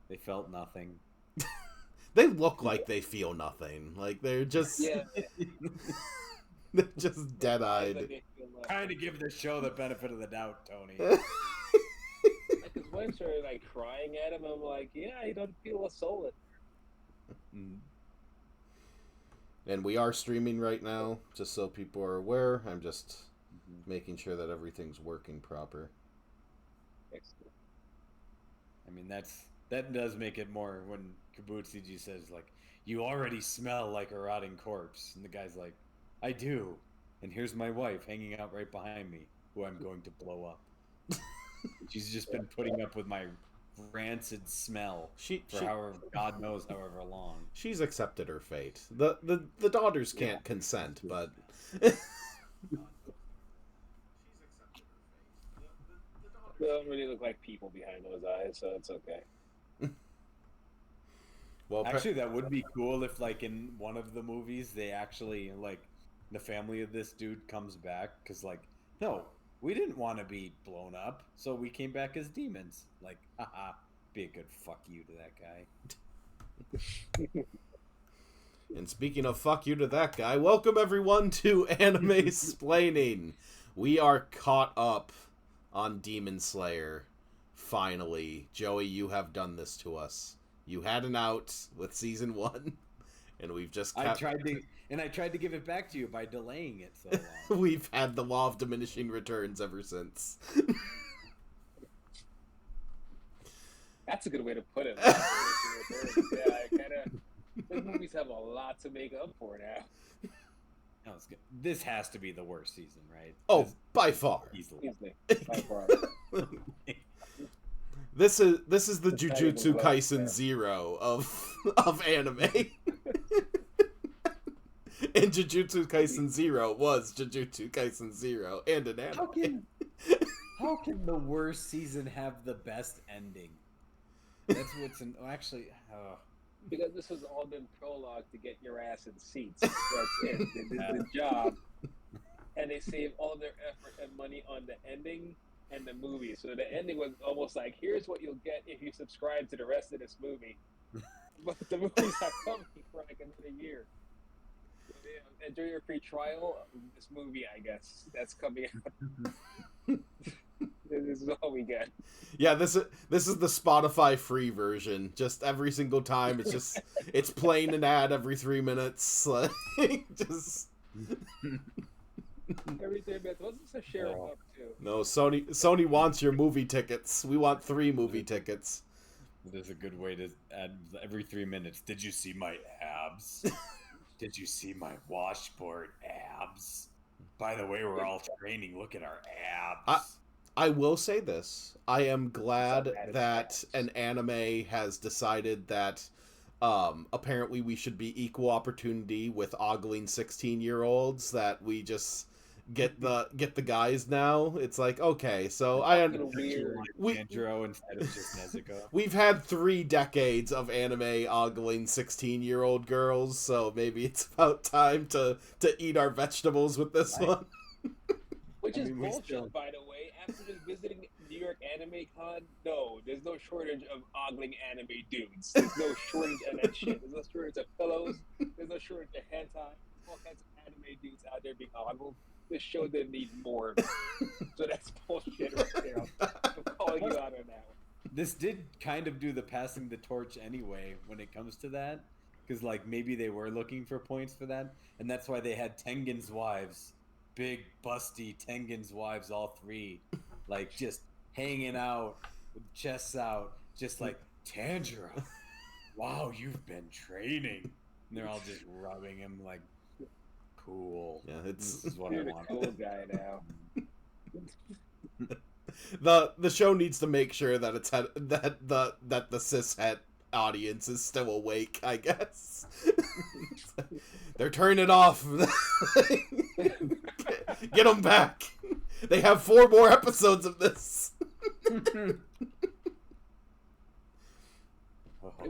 They felt nothing. They look like they feel nothing. Like they're just they're just dead-eyed. Trying to give the show the benefit of the doubt, Tony. Because when I started like crying at him, I'm like, yeah, you don't feel a soul in And we are streaming right now, just so people are aware. I'm just making sure that everything's working proper. Excellent. I mean, that does make it more when Kabutsiji says, like, you already smell like a rotting corpse. And the guy's like, I do. And here's my wife hanging out right behind me, who I'm going to blow up. She's just been putting up with my rancid smell for however, God knows however long. She's accepted her fate. The daughters can't consent, but... They don't really look like people behind those eyes, so it's okay. Well, actually, that would be cool if, like, in one of the movies, they actually, like, the family of this dude comes back, because, like, no, we didn't want to be blown up, so we came back as demons. Like, haha, be a good fuck you to that guy. And speaking of fuck you to that guy, welcome everyone to Animesplaining. We are caught up on Demon Slayer. Finally. Joey, you have done this to us. You had an out with season 1, and we've just kept... I tried to give it back to you by delaying it so long. We've had the law of diminishing returns ever since. That's a good way to put it. Yeah, I kind of... Those movies have a lot to make up for now. That was good. This has to be the worst season, right? Oh, by far. Easily. By far. This is the Jujutsu Kaisen 0 of anime. And Jujutsu Kaisen 0 was Jujutsu Kaisen 0 and an anime. How can the worst season have the best ending? That's what's in... Actually... Because this has all been prologue to get your ass in seats. That's it. They did the job. And they saved all their effort and money on the ending and the movie. So the ending was almost like, here's what you'll get if you subscribe to the rest of this movie. But the movie's not coming for like another year. So, yeah, enjoy your free trial of this movie, I guess. That's coming out. This is all we get. Yeah, this is the Spotify free version. Just every single time, it's playing an ad every 3 minutes. Like, just every 3 minutes. What's this a share up to? No, Sony wants your movie tickets. We want 3 movie tickets. There's a good way to add every 3 minutes. Did you see my abs? Did you see my washboard abs? By the way, we're all training. Look at our abs. I will say this. I am glad that an anime has decided that apparently we should be equal opportunity with ogling 16-year-olds, that we just get the guys now. It's like, okay, so Tanjiro instead of just Nezuko. We've had 3 decades of anime ogling 16-year-old girls, so maybe it's about time to eat our vegetables with this one. Which is bullshit, by the way. After just visiting New York Anime Con, no, there's no shortage of ogling anime dudes. There's no shortage of that shit. There's no shortage of pillows. There's no shortage of hentai. All kinds of anime dudes out there being ogled. This show didn't need more. So that's bullshit right there. I'm calling you out on that one. This did kind of do the passing the torch anyway when it comes to that. Because, like, maybe they were looking for points for that. And that's why they had Tengen's wives. Big, busty Tengen's wives, all 3, like, just hanging out with chests out, just like, Tanjiro, wow, you've been training. And they're all just rubbing him like, cool. Yeah, this is what You're I want. the cool guy now. The show needs to make sure that it's that the cishet audience is still awake, I guess. They're turning it off. Get them back. They have 4 more episodes of this. We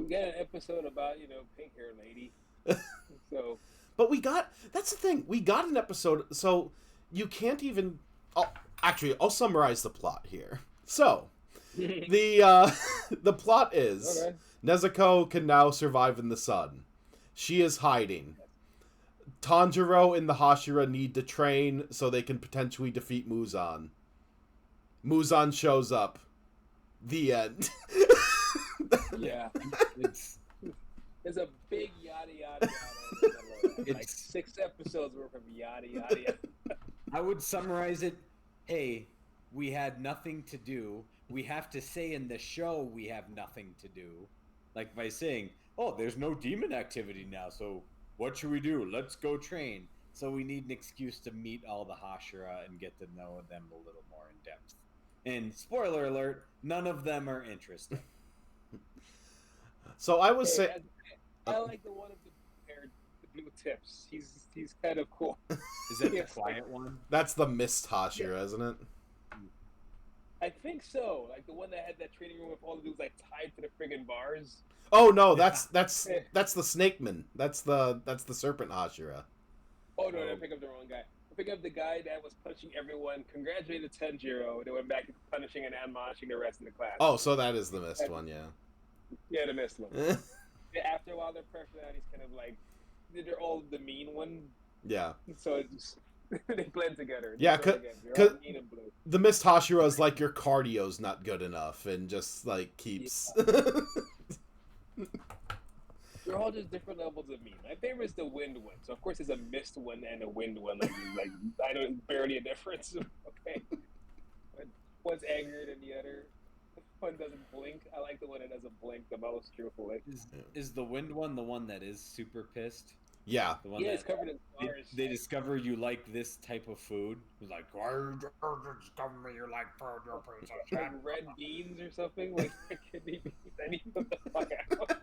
got an episode about, pink hair lady. So, but that's the thing. We got an episode, so you can't even... Actually, I'll summarize the plot here. So, The the plot is Okay. Nezuko can now survive in the sun. She is hiding. Tanjiro and the Hashira need to train so they can potentially defeat Muzan. Muzan shows up. The end. Yeah. It's There's a big yada yada yada. Like 6 episodes worth of yada yada yada. I would summarize it. Hey, we had nothing to do. We have to say in the show we have nothing to do, like by saying, "Oh, there's no demon activity now, so what should we do? Let's go train." So we need an excuse to meet all the Hashira and get to know them a little more in depth. And spoiler alert, none of them are interesting. So I was Hey, saying, I like the one of the paired the blue tips. He's kind of cool. Is that the quiet one? that's the Mist Hashira, isn't it? I think so. Like the one that had that training room with all the dudes like tied to the friggin' bars. Oh no, that's the Snakeman. That's the Serpent Hashira. Oh no, I picked up the wrong guy. I picked up the guy that was punching everyone, congratulated Tenjiro, then went back to punishing and admonishing the rest of the class. Oh, so that is the Mist one, yeah. Yeah, the missed one. After a while, their personalities kind of like they're all the mean one, Yeah. so it's they blend together. Yeah, They're all mean and blue. The Mist Hashira is like your cardio's not good enough and just like keeps. They're all just different levels of mean. My favorite is the wind one. So of course there's a mist one and a wind one. Like I don't barely a difference. Okay, one's angrier than the other. One doesn't blink. I like the one that doesn't blink the most, truthfully. Is the wind one the one that is super pissed? Yeah. The one Yeah, that it's covered in scars. they discover you like this type of food. It's like, why you discover me you like food, you're a piece of shit. Like red beans or something. Like kidney beans. I need to put the fuck out.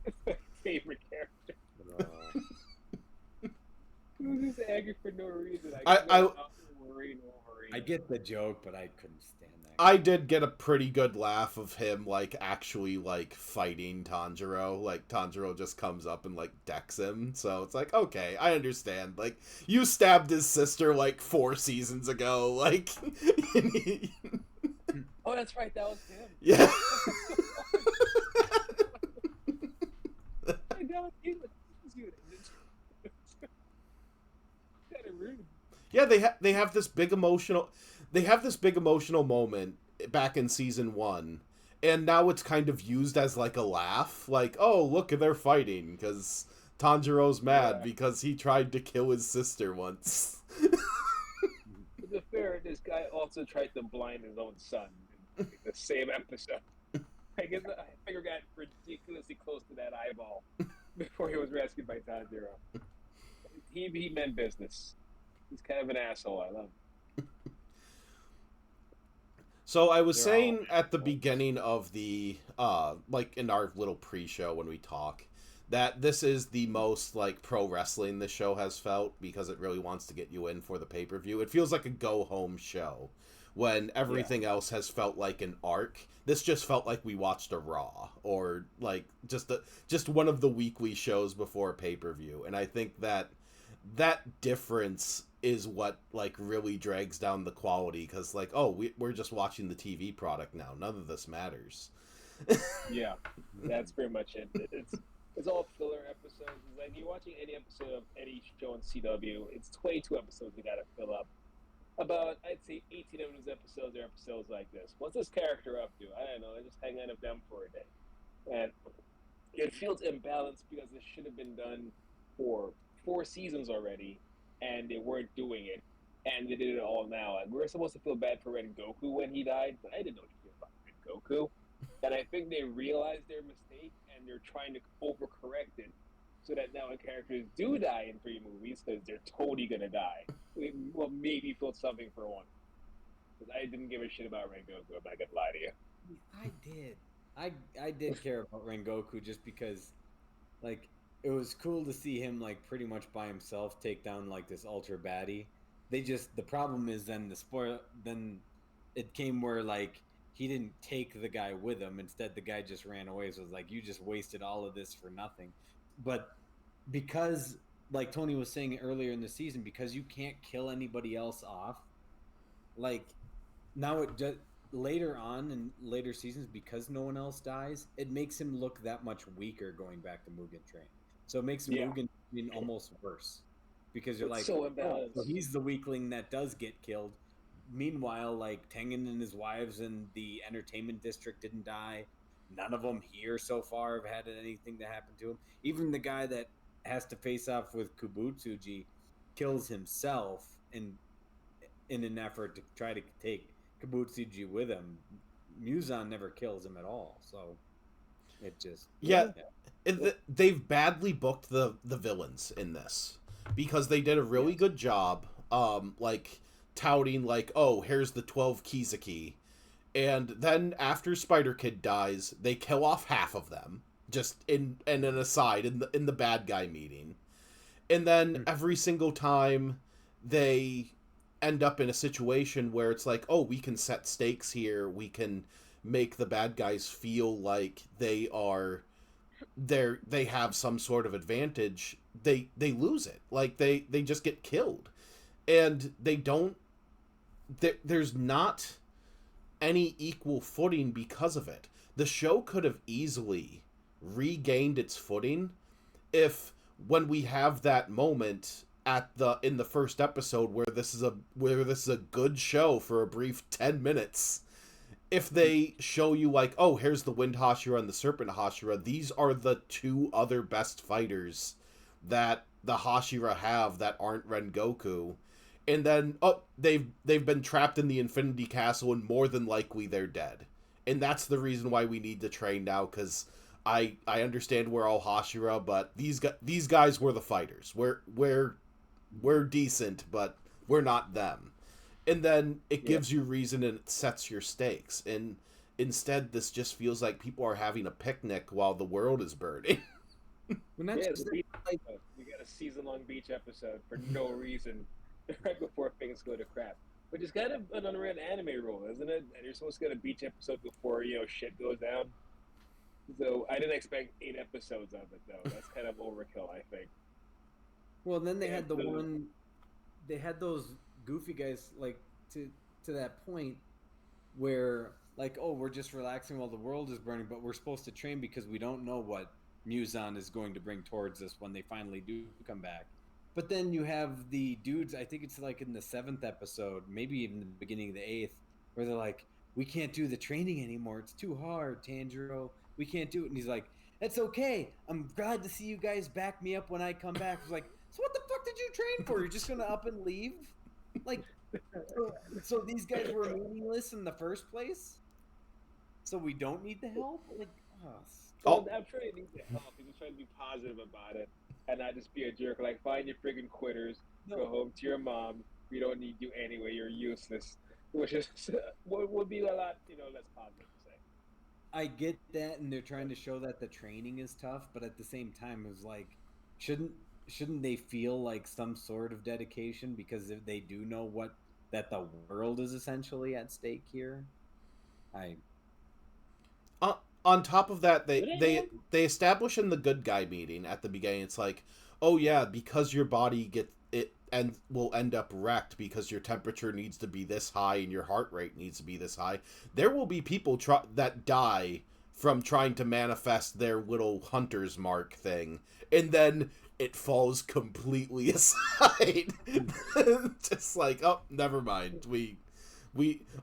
It's my favorite character. He was just angry for no reason. I get the joke, but I couldn't stand that. I did get a pretty good laugh of him like actually like fighting Tanjiro. Like Tanjiro just comes up and like decks him. So it's like, okay, I understand. Like you stabbed his sister like 4 seasons ago. Like Oh, that's right. That was him. yeah. Yeah, they have this big emotional moment back in season 1, and now it's kind of used as like a laugh, like, oh look, they're fighting because Tanjiro's mad because he tried to kill his sister once. To be fair, this guy also tried to blind his own son in the same episode. I guess I figure got ridiculously close to that eyeball before he was rescued by Tanjiro. He meant business. He's kind of an asshole. I love him. So I was saying at the beginning of the like in our little pre-show when we talk that this is the most like pro wrestling the show has felt because it really wants to get you in for the pay-per-view. It feels like a go home show when everything else has felt like an arc. This just felt like we watched a Raw or like just one of the weekly shows before pay-per-view, and I think that difference is what like really drags down the quality because like, oh, we're just watching the TV product now, none of this matters. Yeah, that's pretty much it. It's all filler episodes. It's like you're watching any episode of any show on CW, it's 22 episodes you gotta fill up. About, I'd say 18 of those episodes are episodes like this. What's this character up to? I don't know, I just hang out with them for a day. And it feels imbalanced because this should have been done for 4 seasons already, and they weren't doing it, and they did it all now. And we were supposed to feel bad for Ren Goku when he died, but I didn't know anything about Ren Goku. And I think they realized their mistake, and they're trying to overcorrect it, so that now when characters do die in 3 movies, because they're totally gonna die, well, maybe feel something for one. Because I didn't give a shit about Ren Goku, I'm not gonna lie to you. I did. I did care about Rengoku just because, like, it was cool to see him like pretty much by himself take down like this ultra baddie. The problem is then then it came where like he didn't take the guy with him. Instead, the guy just ran away. So it was like, you just wasted all of this for nothing. But because, like Tony was saying earlier in the season, because you can't kill anybody else off, like now later on in later seasons, because no one else dies, it makes him look that much weaker going back to Mugen Train. So it makes Yeah, Mugen Train almost worse because you're it's like, so oh, so imbalanced. he's the weakling that does get killed. Meanwhile, like Tengen and his wives in the entertainment district didn't die. None of them here so far have had anything to happen to him. Even the guy that has to face off with Kubutsuji kills himself in an effort to try to take Kabutsuji with him. Muzan never kills him at all, so it just Yeah, yeah. they've badly booked the villains in this because they did a really Yes. good job, like touting like, oh, here's the 12 Kizuki, and then after Spider Kid dies, they kill off half of them just in and an aside in the bad guy meeting, and then every single time they end up in a situation where it's like, oh, we can set stakes here, we can make the bad guys feel like they have some sort of advantage, they lose it. Like they just get killed, and they don't there's not any equal footing because of it. The show could have easily regained its footing if, when we have that moment at the in the first episode where this is a good show for a brief 10 minutes, if they show you like, oh, here's the Wind Hashira and the Serpent Hashira, these are the two other best fighters that the Hashira have that aren't Rengoku, and then, oh, they've been trapped in the Infinity Castle and more than likely they're dead, and that's the reason why we need to train now, because I understand we're all Hashira, but these guys were the fighters. We're decent, but we're not them. And then it Yeah, gives you reason and it sets your stakes. And instead, this just feels like people are having a picnic while the world is burning. Well, not yeah. just The that, beach like episode. We got a season-long beach episode for no reason, right before things go to crap. Which is kind of an unwritten anime rule, isn't it? And you're supposed to get a beach episode before shit goes down. So I didn't expect 8 episodes of it though. That's kind of overkill, I think. well, then they Yeah, had the one, they had those goofy guys like to to that point where like, oh, we're just relaxing while the world is burning, but we're supposed to train because we don't know what Muson is going to bring towards us when they finally do come back. But then you have the dudes, I think it's like in the seventh episode, maybe even the beginning of the eighth, where they're like, we can't do the training anymore. It's too hard, Tanjiro. We can't do it. And he's like, it's okay. I'm glad to see you guys back me up when I come back. It's like, so what the fuck did you train for? You're just going to up and leave? Like, so these guys were meaningless in the first place? So we don't need the help? Like, oh, well, Oh, I'm sure it needs to help. He's just trying to be positive about it and not just be a jerk. Like, find your friggin' quitters, go no. home to your mom. We don't need you anyway. You're useless. Which is would be a lot, less positive to say. I get that, and they're trying to show that the training is tough, but at the same time, it was like, shouldn't shouldn't they feel like some sort of dedication because if they do know what that the world is essentially at stake here? I uh, on top of that, But they establish in the good guy meeting at the beginning. It's like, oh yeah, because your body gets it and will end up wrecked because your temperature needs to be this high and your heart rate needs to be this high. There will be people that die from trying to manifest their little hunter's mark thing, and then it falls completely aside. Just like, oh, never mind. We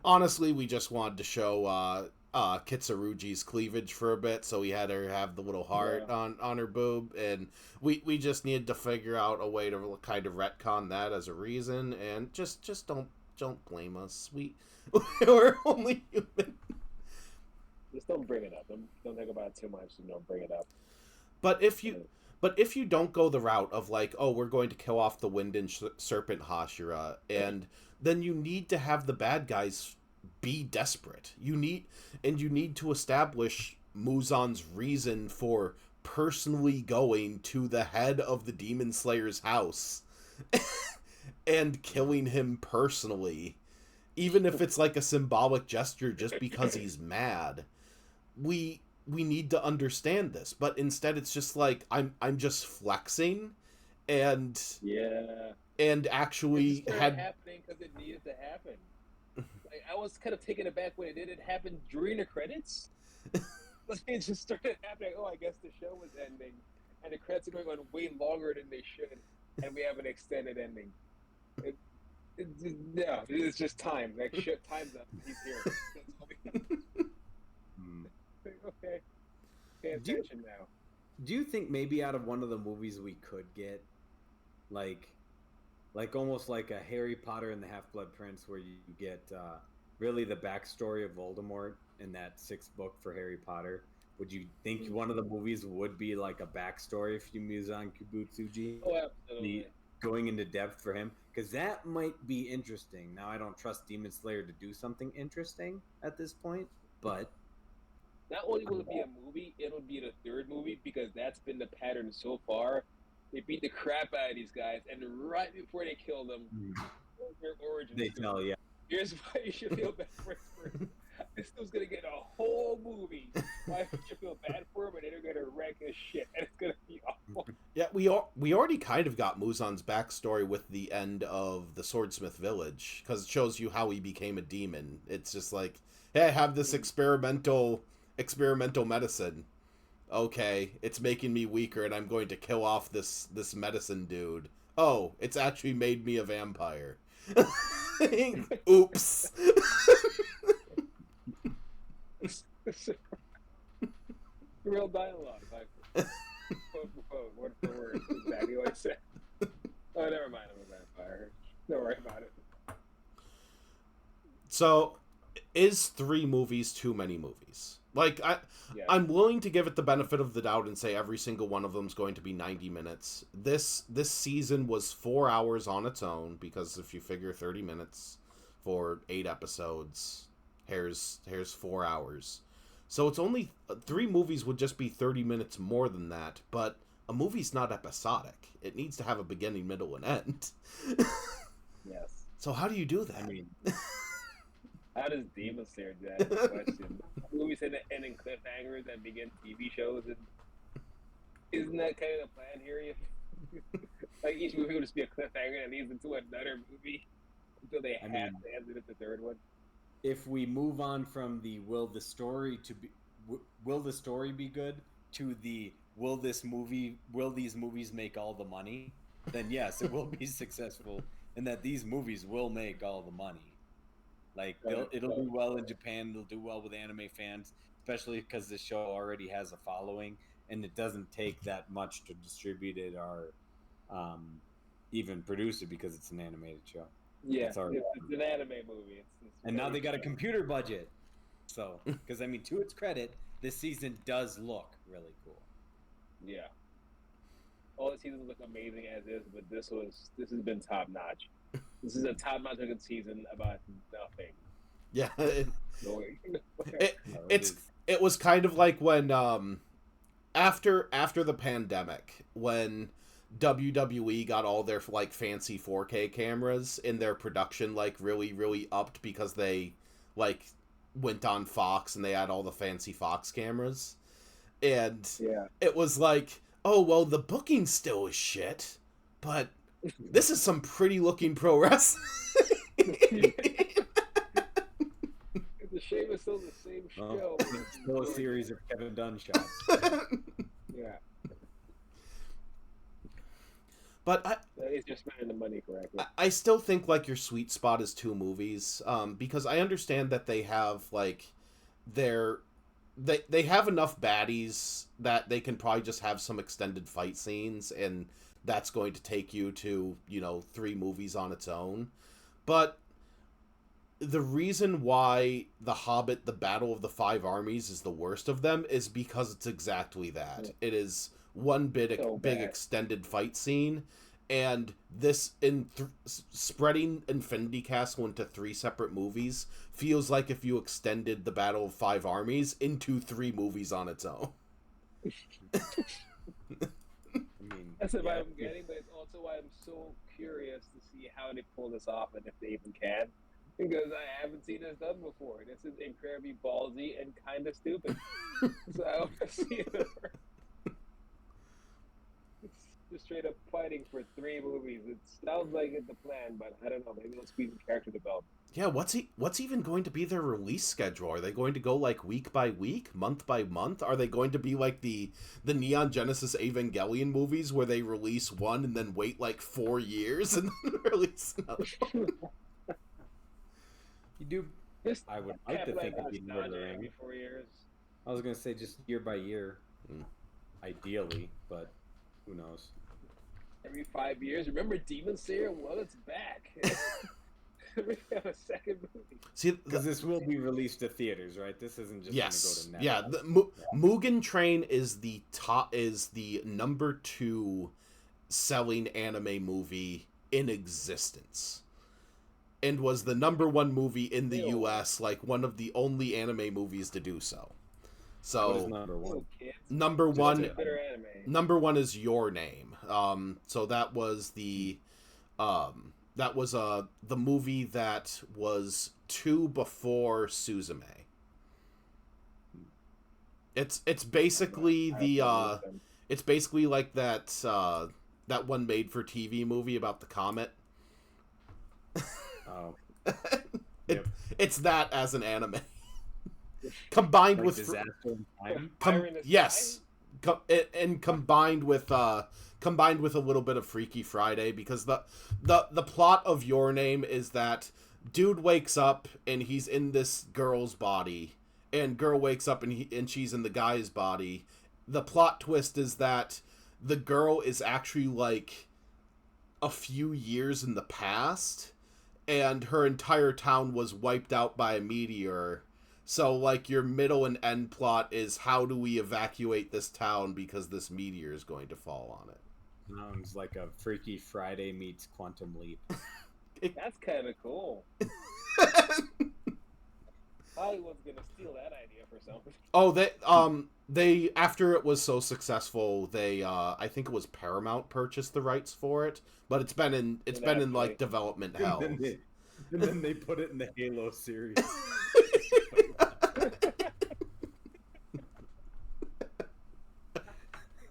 honestly, we just wanted to show Kitsurugi's cleavage for a bit, so we had her have the little heart yeah, on her boob, and we just needed to figure out a way to kind of retcon that as a reason, and just don't blame us. We're only human. just don't bring it up. Don't think about it too much and don't bring it up. But if you don't go the route of like, oh, we're going to kill off the Wind and Serpent Hashira, and then you need to have the bad guys be desperate. You need to establish Muzan's reason for personally going to the head of the Demon Slayer's house and killing him personally, even if it's like a symbolic gesture just because he's mad. We need to understand this, but instead it's just like I'm just flexing and Yeah, and it just actually started had happening because it needed to happen. Like, I was kind of taken aback when it did. It happen during the credits. It just started happening. Oh, I guess the show was ending, and the credits are going on way longer than they should, and we have an extended ending. Yeah, it's just time. Like shit, time's up. He's here. That's all we Okay, pay attention now. Do you think maybe out of one of the movies we could get, like almost like a Harry Potter and the Half-Blood Prince, where you get really the backstory of Voldemort in that 6th book for Harry Potter? Would you think one of the movies would be like a backstory for Muzan Kibutsuji? Oh, absolutely. Going into depth for him, because that might be interesting. Now, I don't trust Demon Slayer to do something interesting at this point, but not only will it be a movie, it'll be the 3rd movie, because that's been the pattern so far. They beat the crap out of these guys, and right before they kill them, their origin they tell you. Here's why you should feel bad for him. This dude's gonna get a whole movie. Why should you feel bad for him? And they're gonna wreck his shit, and it's gonna be awful. Yeah, we already kind of got Muzan's backstory with the end of the Swordsmith Village, because it shows you how he became a demon. It's just like, hey, I have this experimental medicine. Okay, it's making me weaker, and I'm going to kill off this medicine dude. Oh, it's actually made me a vampire. Oops. Real dialogue, like quote for quote, word for word, exactly what I said. Oh, never mind, I'm a vampire. Don't worry about it. So, is 3 movies too many movies? Like, I'm willing to give it the benefit of the doubt and say every single one of them is going to be 90 minutes. This season was 4 hours on its own, because if you figure 30 minutes for 8 episodes, here's 4 hours. So it's only 3 movies would just be 30 minutes more than that, but a movie's not episodic. It needs to have a beginning, middle, and end. Yes. So how do you do that? I mean, how does Demon Slayer do that? Question. Movies end in cliffhangers and begin TV shows, and isn't that kind of the plan here? Like each movie will just be a cliffhanger that leads into another movie until they have to end it at the 3rd one. If we move on from the will the story be good to the will these movies make all the money, then yes, it will be successful, and that these movies will make all the money. Like it'll do well in Japan, it'll do well with anime fans, especially because the show already has a following, and it doesn't take that much to distribute it or even produce it, because it's an animated show. Yeah, it's an anime movie. And now they got a computer budget. So, because I mean, to its credit, this season does look really cool. Yeah. All the seasons look amazing as is, but this has been top notch. This is a top notch good season about nothing. Yeah. It was kind of like when after the pandemic, when WWE got all their like fancy 4K cameras in their production like really upped, because they like went on Fox and they had all the fancy Fox cameras, and it was like, oh well, the booking still is shit, but this is some pretty looking pro wrestling. The shame is still the same show. It's still a series of Kevin Dunn shots. Yeah. But it's just spending the money correctly. I still think like your sweet spot is 2 movies, because I understand that they have like they have enough baddies that they can probably just have some extended fight scenes, and that's going to take you to 3 movies on its own. But the reason why The Hobbit: The Battle of the Five Armies is the worst of them is because it's exactly that. It is one big extended fight scene, and this spreading Infinity Castle into 3 separate movies feels like if you extended the Battle of Five Armies into 3 movies on its own. That's the vibe I'm getting, but it's also why I'm so curious to see how they pull this off, and if they even can, because I haven't seen this done before. This is incredibly ballsy and kind of stupid. So I want to see it. Just straight up fighting for 3 movies. It sounds like it's a plan, but I don't know. Maybe they'll squeeze in character development. Yeah, what's even going to be their release schedule? Are they going to go like week by week, month by month? Are they going to be like the Neon Genesis Evangelion movies where they release one and then wait like 4 years and then release another one? You do. Just I would like to think capitalize on it'd be nostalgia murdering. every 4 years. I was gonna say just year by year, Mm. ideally, but who knows? Every 5 years. Remember Demon Slayer? Well, it's back. We have a second movie. See, Because this will be released to theaters, right? This isn't just yes, gonna go to yeah. Netflix. Mugen Train is the number 2 selling anime movie in existence, and was the number 1 movie in the U.S. Like one of the only anime movies to do so. What is So number one? Kids. number Just one, a better anime. number 1 is Your Name. So that was the the movie that was 2 before Suzume. It's basically the it's basically like that that one made for TV movie about the comet. Oh, It's that as an anime. Combined like with Disaster in Time. Fire in the yes, Sky? and combined with a little bit of Freaky Friday, because the plot of Your Name is that dude wakes up and he's in this girl's body, and girl wakes up and she's in the guy's body. The plot twist is that the girl is actually like a few years in the past, and her entire town was wiped out by a meteor. So, like, your middle and end plot is how do we evacuate this town because this meteor is going to fall on it. Sounds like a Freaky Friday meets Quantum Leap. That's kind of cool. Hollywood's gonna steal that idea for something. Oh, they after it was so successful, they I think it was Paramount purchased the rights for it, but it's been in like development hell. And then they put it in the Halo series.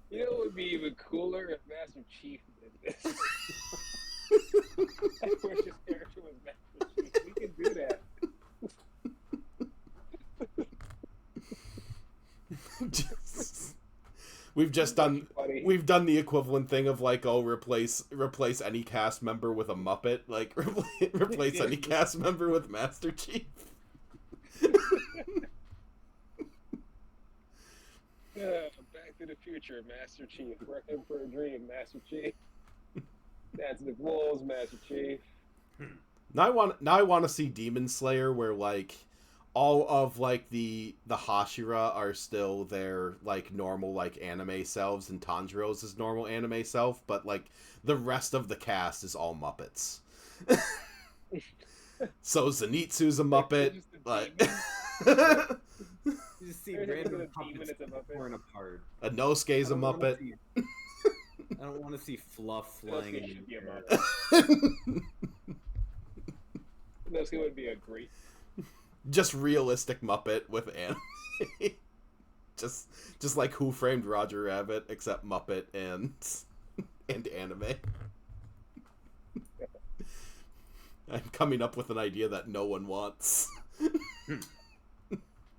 You know what would be even cooler if Master Chief did this? I wish his character was Master Chief. We can do that. We've done the equivalent thing of like, oh, replace any cast member with a Muppet, like replace any cast member with Master Chief. Back to the Future, Master Chief. Working for a Dream, Master Chief. That's the Wolves, Master Chief. Now I want to see Demon Slayer, where like all of like the Hashira are still their like normal like anime selves, and Tanjiro's his normal anime self, but like the rest of the cast is all Muppets. So Zenitsu's a Muppet. Like You just see random puppets torn apart. Inosuke's a Muppet. I don't want to see fluff flying in the air. Inosuke would be a great. Just realistic Muppet with anime. just like Who Framed Roger Rabbit, except Muppet and anime. I'm coming up with an idea that no one wants.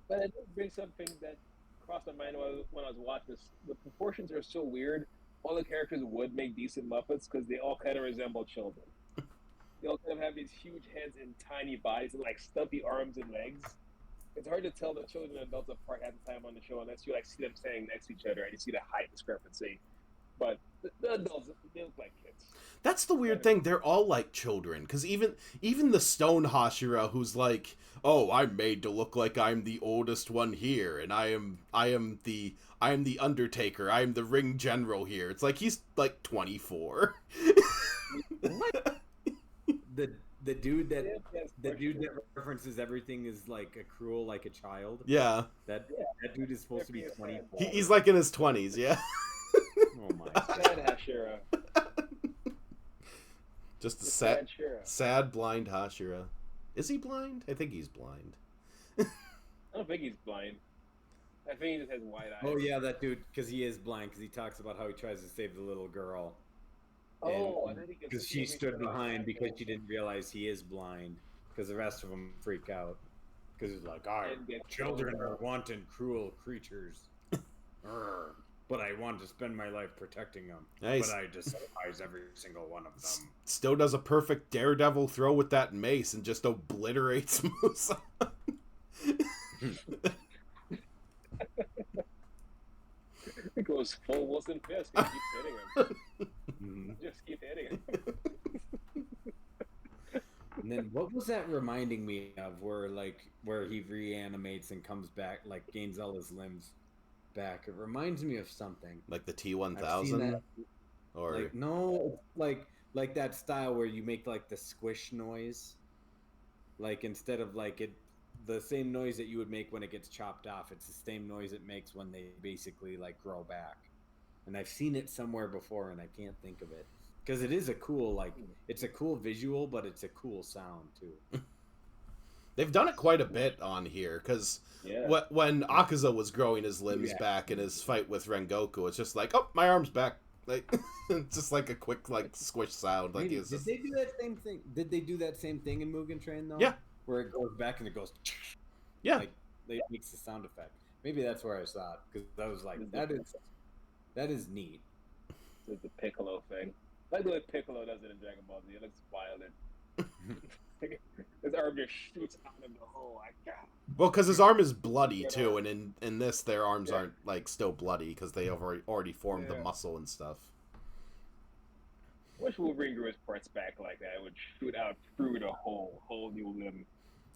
But it did bring something that crossed my mind when I was watching this. The proportions are so weird. All the characters would make decent Muppets because they all kind of resemble children. They all kind of have these huge heads and tiny bodies and like stumpy arms and legs. It's hard to tell the children and adults apart at the time on the show unless you like see them standing next to each other and you see the height discrepancy. But the adults, they look like kids. That's the weird thing. They're all like children, because even the Stone Hashira, who's like, oh, I'm made to look like I'm the oldest one here, and I am the Undertaker. I am the ring general here. It's like he's like 24. What? The dude that references everything is like a cruel like a child. Yeah. That dude is supposed to be 24. He's like in his 20s. Yeah. Oh my god. Sad Hashira. Just a sad blind Hashira. Is he blind? I think he's blind. I don't think he's blind. I think he just has wide eyes. Oh yeah, that dude, because he is blind, because he talks about how he tries to save the little girl. Oh, I think because she stood behind because she didn't realize he is blind. because the rest of them freak out because it's like, And get children killed. are wanton, cruel creatures. Urgh. But I want to spend my life protecting them. Nice. But I despise every single one of them. Still does a perfect Daredevil throw with that mace and just obliterates Musa. It goes full Wilson Fisk and keeps hitting him. Mhm. Just keep hitting him. And then what was that reminding me of? Where he reanimates and comes back, like gains all his limbs back. It reminds me of something. Like the I've seen T-1000? that. Or... Like no, like that style where you make like the squish noise. Like instead of like it, the same noise that you would make when it gets chopped off. It's the same noise it makes when they basically like grow back. And I've seen it somewhere before, and I can't think of it because it is a cool it's a cool visual, but it's a cool sound too. They've done it quite a bit on here, because Yeah. when Akaza was growing his limbs Yeah. back in his fight with Rengoku, it's just like, oh, my arm's back. Like, it's just like a quick, like, squish sound. Like, Maybe, it's did just... they do that same thing? Did they do that same thing in Mugen Train though? Yeah. Where it goes back and it goes. Yeah. Like it makes the sound effect. Maybe that's where I saw it because I was like, that is neat. It's the Piccolo thing. Like the way Piccolo does it in Dragon Ball Z. It looks violent. His arm just shoots out of the hole. Like, God. Well, because his arm is bloody, too, and in this, their arms Yeah. aren't, like, still bloody, because they have already formed the Yeah. muscle and stuff. Wish Wolverine grew his parts back like that. It would shoot out through the whole new limb.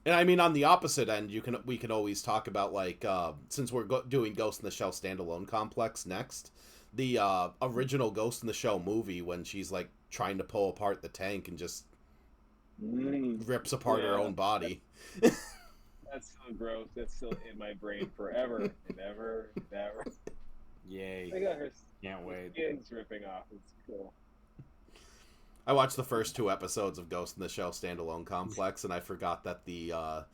And I mean, on the opposite end, we can always talk about, like, since we're doing Ghost in the Shell standalone complex next, the original Ghost in the Shell movie, when she's like trying to pull apart the tank and just rips apart her own body. That's so gross. That's still in my brain forever and ever and ever. Yay! I got her Can't wait. skin's ripping off. It's cool. I watched the first 2 episodes of Ghost in the Shell standalone complex, and I forgot that the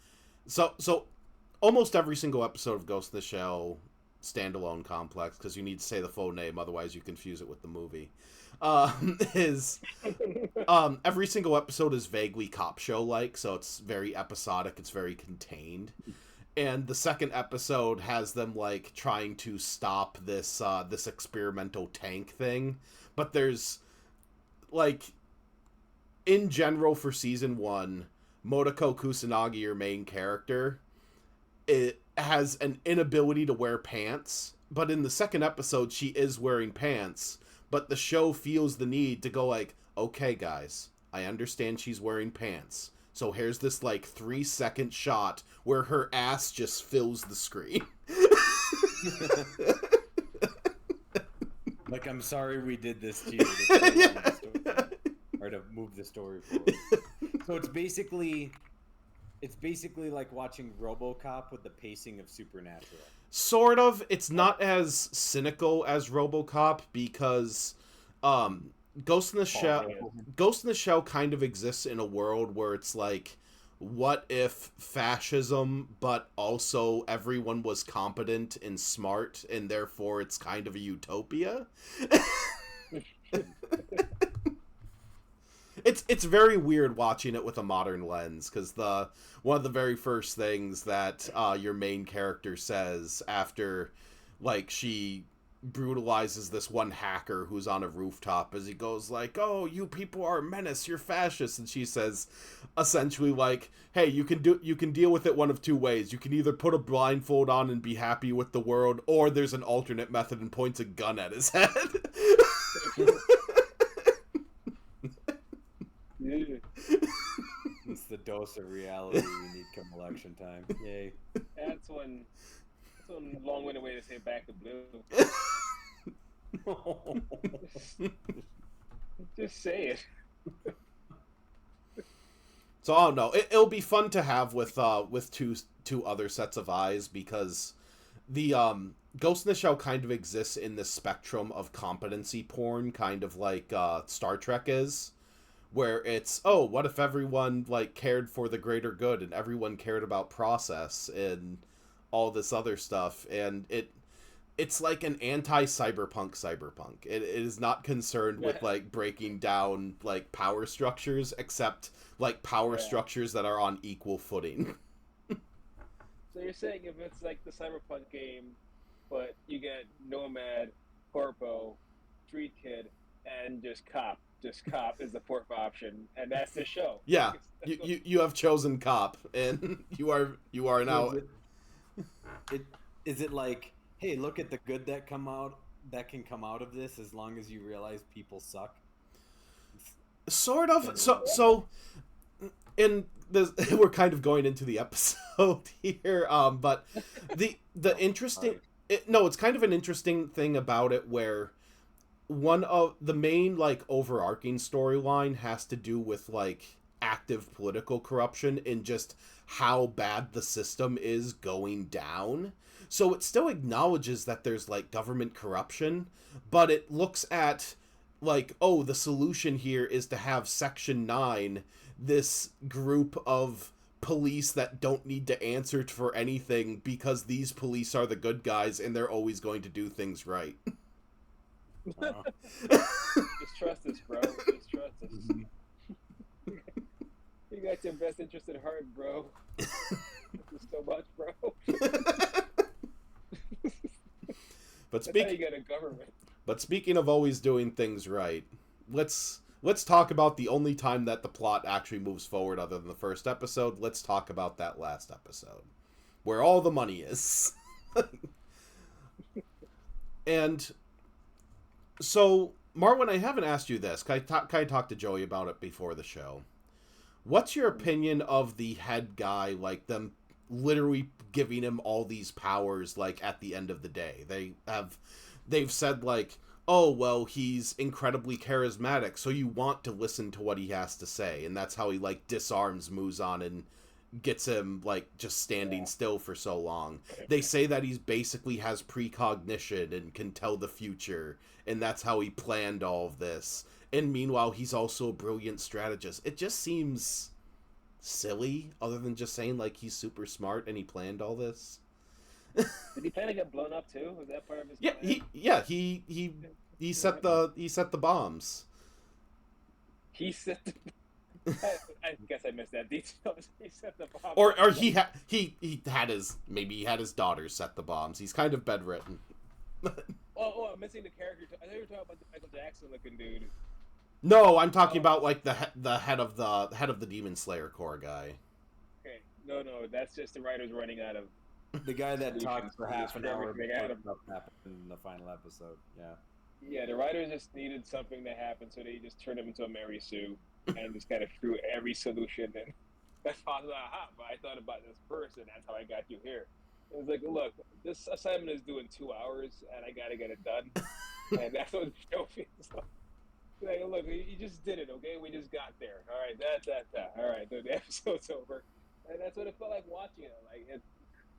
so almost every single episode of Ghost in the Shell standalone complex, because you need to say the full name, otherwise you confuse it with the movie. Is every single episode is vaguely cop show like, so it's very episodic, it's very contained. And the second episode has them like trying to stop this this experimental tank thing, but there's like, in general for season 1, Motoko Kusanagi, your main character, it has an inability to wear pants, but in the second episode she is wearing pants, but the show feels the need to go like, okay guys, I understand she's wearing pants, so here's this like 3-second shot where her ass just fills the screen. Like, I'm sorry we did this to you to prolong the story, or to move the story forward. So it's basically like watching RoboCop with the pacing of Supernatural. Sort of. It's not as cynical as RoboCop, because Ghost in the Shell kind of exists in a world where it's like, what if fascism, but also everyone was competent and smart, and therefore it's kind of a utopia? It's very weird watching it with a modern lens, because one of the very first things that your main character says after, like, she brutalizes this one hacker who's on a rooftop, as he goes like, oh, you people are a menace, you're fascists, and she says essentially like, hey, you can deal with it one of 2 ways. You can either put a blindfold on and be happy with the world, or there's an alternate method, and points a gun at his head. It's the dose of reality we need come election time. Yay. That's one long-winded way to say back to blue. Just say it. So I don't know. It'll be fun to have with two other sets of eyes, because the Ghost in the Shell kind of exists in this spectrum of competency porn, kind of like Star Trek is, where it's, oh, what if everyone like cared for the greater good and everyone cared about process and all this other stuff, and it's like an anti-cyberpunk. It is not concerned with like breaking down like power structures, except like power structures that are on equal footing. So you're saying if it's like the Cyberpunk game, but you get Nomad, Corpo, Street Kid, and just Cop. Just Cop is the fourth option, and that's the show. Yeah, you have chosen Cop, and you are now. Is it like, hey, look at the good that can come out of this as long as you realize people suck? Sort of. So in this, we're kind of going into the episode here, but the interesting it's kind of an interesting thing about it where one of the main like overarching storyline has to do with like active political corruption and just how bad the system is going down. So it still acknowledges that there's like government corruption, but it looks at like, oh, the solution here is to have Section 9, this group of police that don't need to answer for anything because these police are the good guys and they're always going to do things right. Just trust us, bro. Just trust us. You got your best interest at heart, bro. Thank you so much, bro. But That's how you get a government. But speaking of always doing things right, let's talk about the only time that the plot actually moves forward other than the first episode. Let's talk about that last episode, where all the money is. And so, Marwin, I haven't asked you this. I talked to Joey about it before the show. What's your opinion of the head guy, like them literally giving him all these powers, like at the end of the day? They've said like, oh, well, he's incredibly charismatic, so you want to listen to what he has to say, and that's how he like disarms Muzan and gets him like just standing still for so long. They say that he's basically has precognition and can tell the future, and that's how he planned all of this. And meanwhile, he's also a brilliant strategist. It just seems silly, other than just saying like he's super smart and he planned all this. Did he plan to get blown up too? Was that part of his plan? He set the bombs. He set the I guess I missed that detail. He set the bomb. Or he had his daughters set the bombs. He's kind of bedridden. I'm missing the character. I thought you were talking about the Michael Jackson looking dude. No, I'm talking about like the head of the Demon Slayer Corps guy. Okay, no, that's just the writers running out of. The guy that talked for half an hour before Adam. stuff happened in the final episode. Yeah. Yeah, the writers just needed something to happen, so they just turned him into a Mary Sue and just kind of threw every solution in. That's how I was like, but I thought about this person. That's how I got you here. It was like, look, this assignment is due in 2 hours, and I got to get it done. And that's what the show feels like. Like, look, you just did it, okay? We just got there. All right, that. All right, the episode's over. And that's what it felt like watching it. Like,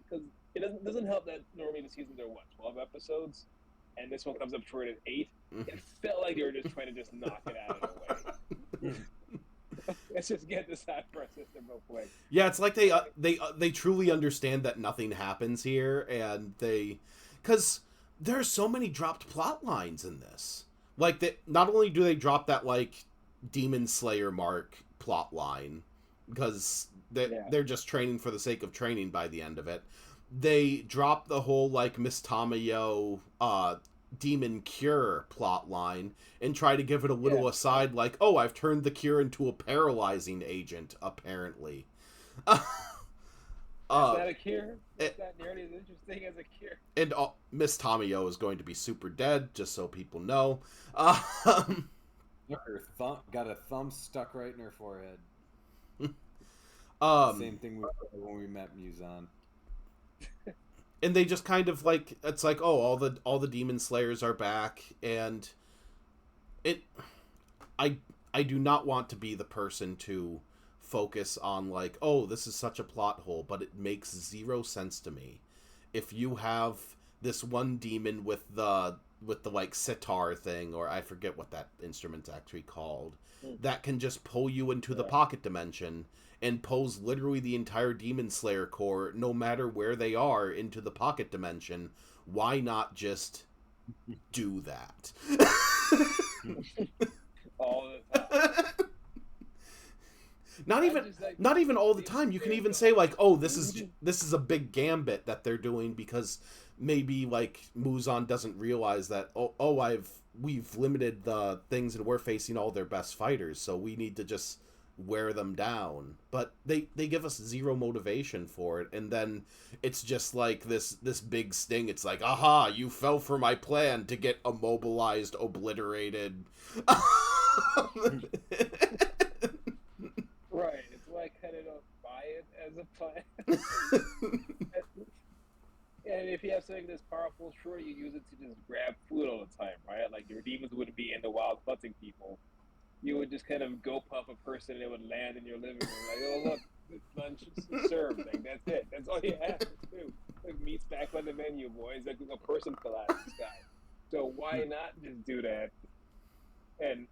because it doesn't help that normally the seasons are, 12 episodes? And this one comes up short at 8. It felt like they were just trying to just knock it out of the way. Let's just get this out for our system real quick. Yeah, it's like they truly understand that nothing happens here, and because there's so many dropped plot lines in this. Like, not only do they drop that like Demon Slayer Mark plot line, because they're just training for the sake of training by the end of it. They drop the whole like Miss Tamayo Demon Cure plot line and try to give it a little aside like, oh, I've turned the cure into a paralyzing agent, apparently. Is that a cure? It's not nearly as interesting as a cure. And Miss Tamayo is going to be super dead, just so people know. Her got a thumb stuck right in her forehead. Same thing when we met Muzan. And they just kind of like, it's like, oh, all the demon slayers are back, and I do not want to be the person to focus on like, oh, this is such a plot hole, but it makes zero sense to me. If you have this one demon with the like sitar thing, or I forget what that instrument's actually called, that can just pull you into the pocket dimension and pose literally the entire Demon Slayer Corps, no matter where they are, into the pocket dimension. Why not just do that? All the time. Not even all the time. You can even say like, oh, this is a big gambit that they're doing because maybe like Muzan doesn't realize that we've limited the things and we're facing all their best fighters, so we need to just wear them down. But they give us zero motivation for it, and then it's just like this big sting. It's like, aha, you fell for my plan to get immobilized, obliterated. Right. It's why I kind of don't buy it as a plan. And if you have something that's powerful, sure, you use it to just grab food all the time, right? Like your demons wouldn't be in the wild hunting people. You would just kind of go puff a person and it would land in your living room. Like, oh, look, lunch is served. Like, that's it. That's all you have to do. Like, meat's back on the menu, boys. Like, a person fell out of the sky. So why not just do that? And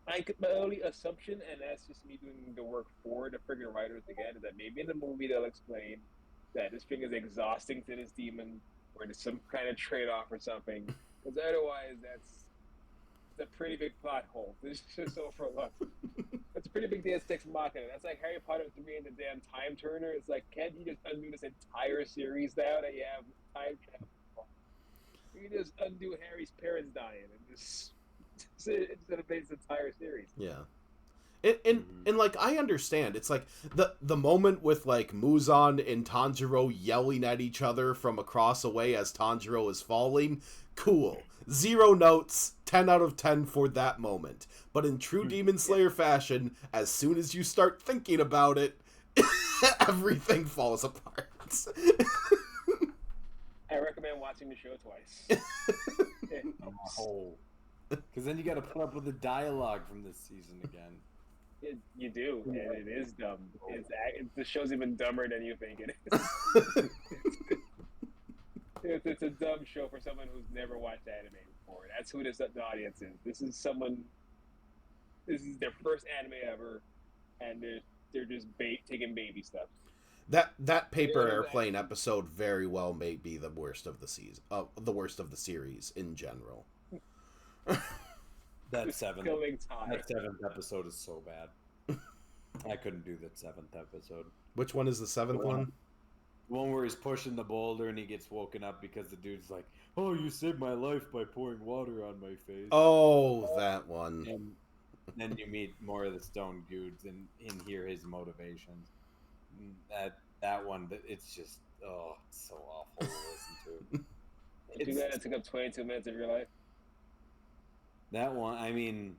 my only assumption, and that's just me doing the work for the friggin' writers again, is that maybe in the movie they'll explain that this thing is exhausting to this demon, or there's some kind of trade-off or something. Because otherwise, that's a pretty big plot hole. This is just overlooked. That's a pretty big Deus Ex Machina. That's like Harry Potter 3 and the damn Time Turner. It's like, can't you just undo this entire series now that you have time travel? You can just undo Harry's parents dying and just instead of this entire series. Yeah. And like, I understand. It's like the moment with like Muzan and Tanjiro yelling at each other from across away as Tanjiro is falling. Cool. 0 notes, 10 out of 10 for that moment. But in true Demon Slayer fashion, as soon as you start thinking about it, everything falls apart. I recommend watching the show twice. Because then you got to put up with the dialogue from this season again. You do, and it is dumb. The show's even dumber than you think it is. It's a dumb show for someone who's never watched anime before. That's who the audience is. This is their first anime ever, and they're just taking baby steps. That paper airplane episode very well may be the worst of the season, the worst of the series in general. That seventh episode is so bad. I couldn't do that 7th episode. Which one is the 7th one? The one where he's pushing the boulder and he gets woken up because the dude's like, "Oh, you saved my life by pouring water on my face." Oh, that one. And then you meet more of the stone dudes and hear his motivations. That one, it's just it's so awful to listen to. Too bad it took up 22 minutes of your life. That one, I mean,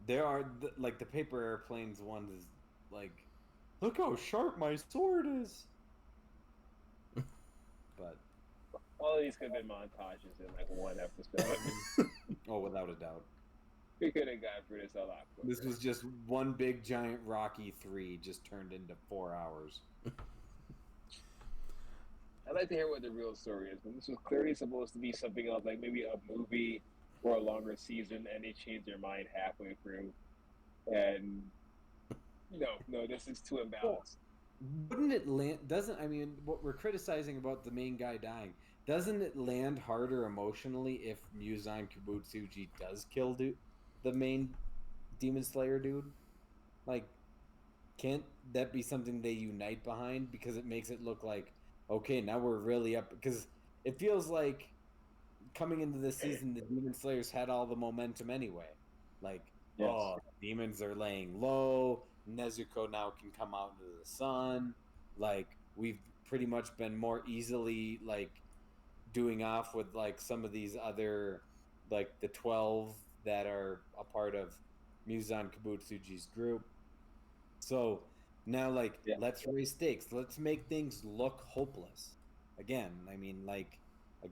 there are like the paper airplanes one is like, look how sharp my sword is. But all of these could have been montages in like one episode. Oh, without a doubt. We could have got through this a lot quicker. This was just one big giant Rocky 3 just turned into 4 hours. I'd like to hear what the real story is, but this was clearly supposed to be something else, like maybe a movie or a longer season, and they changed their mind halfway through. And no, this is too imbalanced. Wouldn't it land? What we're criticizing about the main guy dying, doesn't it land harder emotionally if Muzan Kibutsuji does kill the main Demon Slayer dude? Like, can't that be something they unite behind? Because it makes it look like, okay, now we're really up. Because it feels like coming into this season, the Demon Slayers had all the momentum anyway. Like, yes. Demons are laying low. Nezuko now can come out into the sun. Like, we've pretty much been more easily, like, doing off with, like, some of these other, like, the 12 that are a part of Muzan Kibutsuji's group. So, now, like, let's raise stakes. Let's make things look hopeless. Again, like a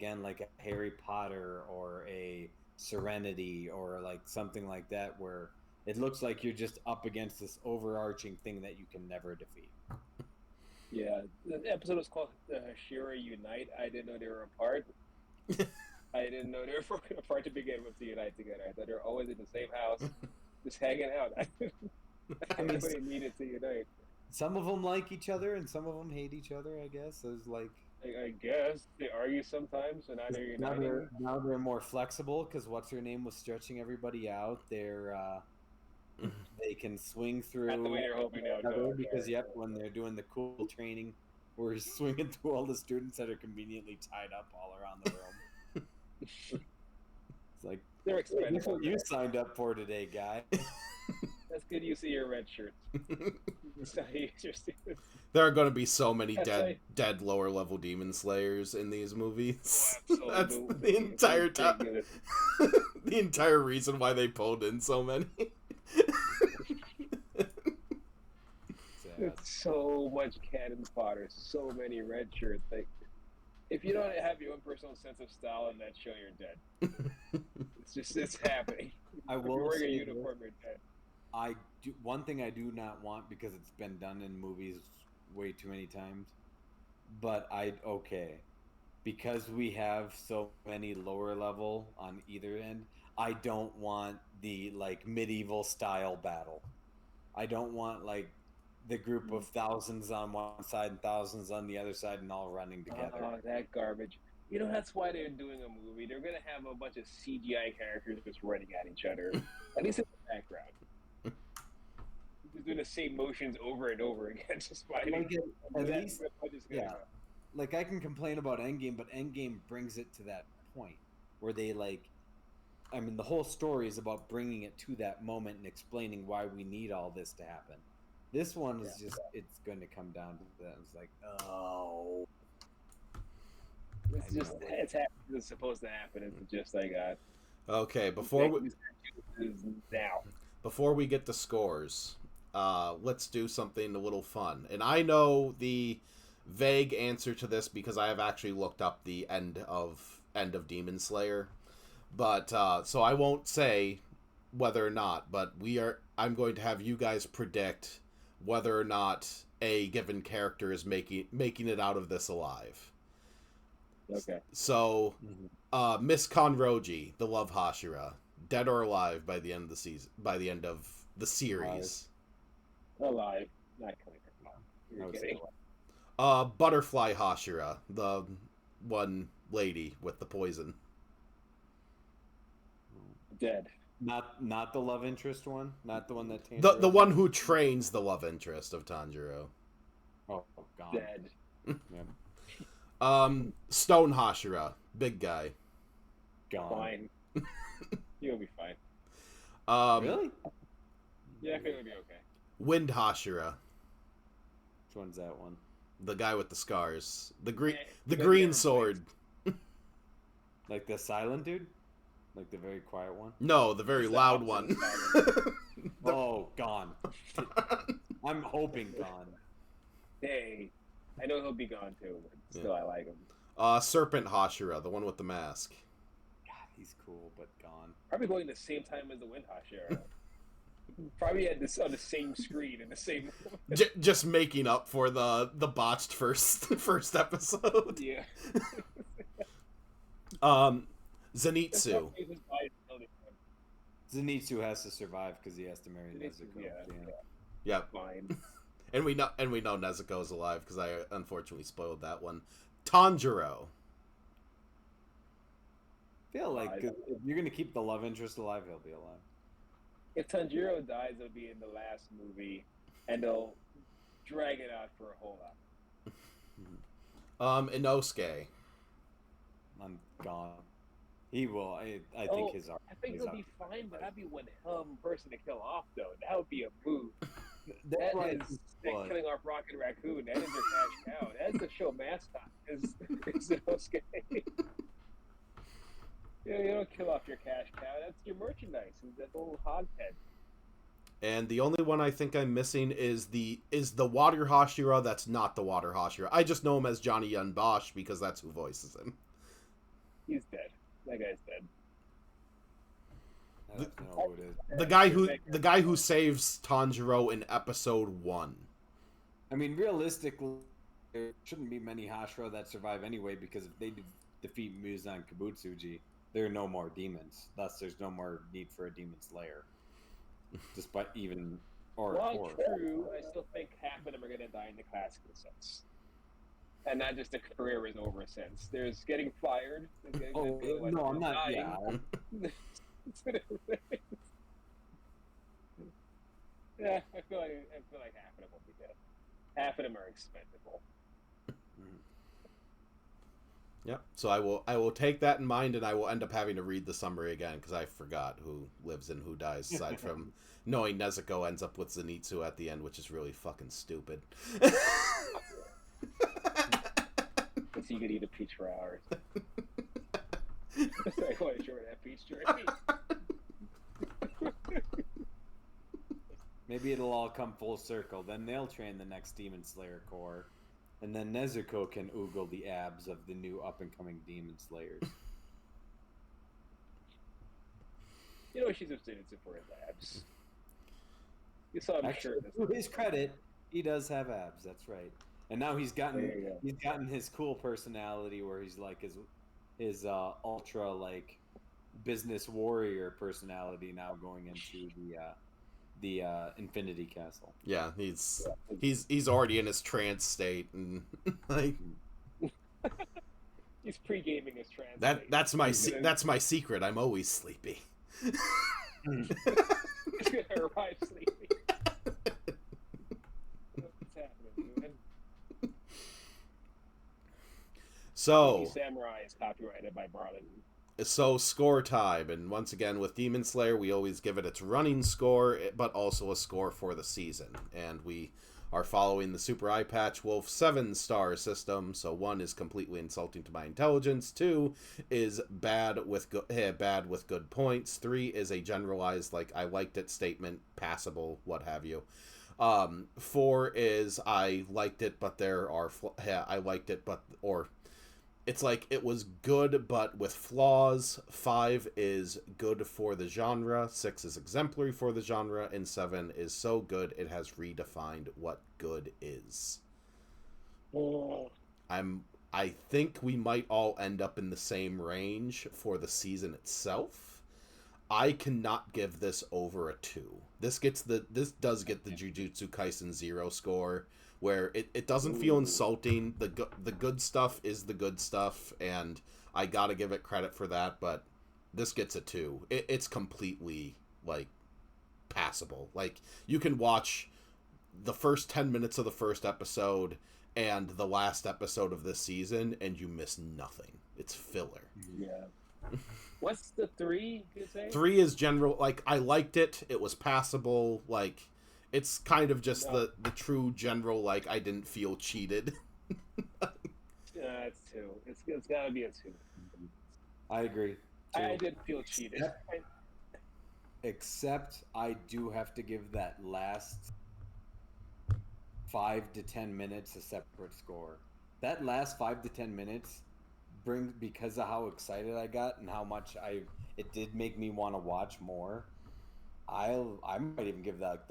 Harry Potter or a Serenity or, like, something like that where it looks like you're just up against this overarching thing that you can never defeat. Yeah, the episode was called Hashira Unite. I didn't know they were apart. I didn't know they were broken apart to begin with to unite together. I thought they were always in the same house, just hanging out. Everybody needed to unite. Some of them like each other and some of them hate each other, I guess. There's like... I guess they argue sometimes, and now they're uniting. Now they're more flexible because what's her name was stretching everybody out. They can swing Not the way through they're hoping they would each other go. because Okay. when they're doing the cool training, we're swinging through all the students that are conveniently tied up all around the room. It's like They're hey, this is expendable. what you signed up for today, guy. That's good use of your red shirts. That's how you use your students. There are going to be so many That's dead lower level demon slayers in these movies. Oh, That's absolutely. the entire It's time. ridiculous. The entire reason why they pulled in so many. It's so much cannon fodder, so many red shirts. Like, if you don't have your own personal sense of style in that show, you're dead. It's happening. I If will you're wearing a say uniform, you're dead. one thing I do not want because it's been done in movies way too many times, but because we have so many lower level on either end. I don't want the like medieval style battle. I don't want like the group of thousands on one side and thousands on the other side and all running together. Oh, that garbage. You know, that's why they're doing a movie. They're going to have a bunch of CGI characters just running at each other, at least in the background. Just doing the same motions over and over again, just fighting. Like at least, Yeah. yeah. Like I can complain about Endgame, but Endgame brings it to that point where they like. I mean, the whole story is about bringing it to that moment and explaining why we need all this to happen. This one is it's going to come down to that. It's like, oh. It's happening. It's supposed to happen. It's just like Okay, now. before we get to scores, let's do something a little fun. And I know the vague answer to this because I have actually looked up the end of Demon Slayer. But so I won't say whether or not, but I'm going to have you guys predict whether or not a given character is making it out of this alive. Okay. So, Miss Conroji, the Love Hashira, dead or alive by the end of the season, by the end of the series. Alive, not coming from You're kidding. Butterfly Hashira, the one lady with the poison. Dead. Not the love interest one, not the one that Tanjiro... the one who trains the love interest of Tanjiro. Oh, gone. Dead. Yeah. Stone Hashira, big guy. Gone. Fine. You'll be fine. Really? Yeah, I think it'll be okay. Wind Hashira. Which one's that one? The guy with the scars. The green sword. Like the silent dude? Like the very quiet one? No, the very loud one. Oh, gone. I'm hoping gone. Hey, I know he'll be gone too, but still I like him. Serpent Hashira, the one with the mask. God, he's cool, but gone. Probably going the same time as the Wind Hashira. Probably had this on the same screen in the same just making up for the botched first episode. Yeah. Zenitsu. Zenitsu has to survive because he has to marry Nezuko. Yeah. Fine. And we know Nezuko is alive because I unfortunately spoiled that one. Tanjiro. I feel like if you're gonna keep the love interest alive, he'll be alive. If Tanjiro dies, it'll be in the last movie, and they'll drag it out for a whole lot. Inosuke. I'm gone. He will. I think his arc. I think he'll be fine, but that'd be one hell of a person to kill off, though. That would be a move. That is killing off Rocket Raccoon. That is your cash cow. That's the show mascot. Is Inosuke. You don't kill off your cash cow. That's your merchandise. That little hog head. And the only one I think I'm missing is the Water Hashira that's not the Water Hashira. I just know him as Johnny Yun Bosch because that's who voices him. He's dead. That guy's dead. I don't know who it is. The guy who saves Tanjiro in episode 1. I mean, realistically, there shouldn't be many Hashira that survive anyway because if they defeat Muzan Kibutsuji, there are no more demons. Thus, there's no more need for a demon slayer. Despite even true, I still think half of them are going to die in the classical sense. and not just a career is over since. There's getting fired. There's getting Oh no, I'm not. Yeah, Yeah, I feel like half of them will be dead. Half of them are expendable. Yeah, so I will take that in mind, and I will end up having to read the summary again because I forgot who lives and who dies, aside from knowing Nezuko ends up with Zenitsu at the end, which is really fucking stupid. So you could eat a peach for hours. I quite sure that peach journey. maybe it'll all come full circle. Then they'll train the next Demon Slayer Corps, and then Nezuko can oogle the abs of the new up-and-coming Demon Slayers. You know she's upset for his abs. You saw him Actually, to his credit, he does have abs. That's right. And now he's gotten his cool personality where he's like his ultra like business warrior personality now going into the Infinity Castle. Yeah, he's already in his trance state, and like he's pre-gaming his trance state. That's my secret. I'm always sleepy. He's gonna arrive sleepy. What's happening, man? So Samurai is copyrighted by Barlin. So score time, and once again with Demon Slayer, we always give it its running score, but also a score for the season. And we are following the Super Eye Patch Wolf 7-star system. So 1 is completely insulting to my intelligence. 2 is bad with good points. 3 is a generalized like I liked it statement, passable, what have you. 4 is I liked it, but there are I liked it, but or. It's like it was good, but with flaws. 5 is good for the genre. 6 is exemplary for the genre. And 7 is so good it has redefined what good is. I think we might all end up in the same range for the season itself. I cannot give this over a 2. This does get the Jujutsu Kaisen 0 score, where it doesn't feel insulting. The good stuff is the good stuff, and I gotta give it credit for that, but this gets a 2. It's completely, like, passable. Like, you can watch the first 10 minutes of the first episode and the last episode of this season, and you miss nothing. It's filler. Yeah. What's the 3, you say? 3 is general, like, I liked it. It was passable, like... It's kind of just the true general, like, I didn't feel cheated. It's 2. It's gotta be a 2. I agree. I did feel cheated. Except I do have to give that last 5 to 10 minutes a separate score. That last 5 to 10 minutes because of how excited I got and how much it did make me want to watch more. I might even give that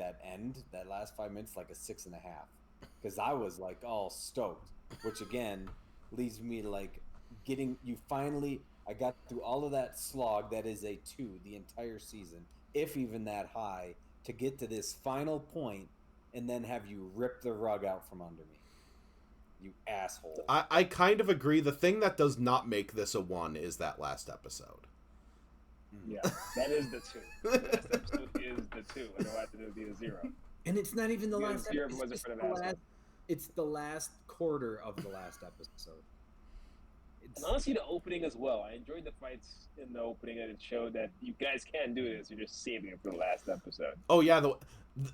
last 5 minutes like a 6.5, because I was like all stoked, which again leaves me like I got through all of that slog that is a 2 the entire season, if even that high, to get to this final point and then have you rip the rug out from under me, you asshole. I kind of agree. The thing that does not make this a 1 is that last episode. Yeah, that is the 2. The last episode is the 2, otherwise it would be a 0. And it's not even the last episode. It's the last quarter of the last episode. And honestly, the opening as well. I enjoyed the fights in the opening, and it showed that you guys can do this. You're just saving it for the last episode. Oh yeah,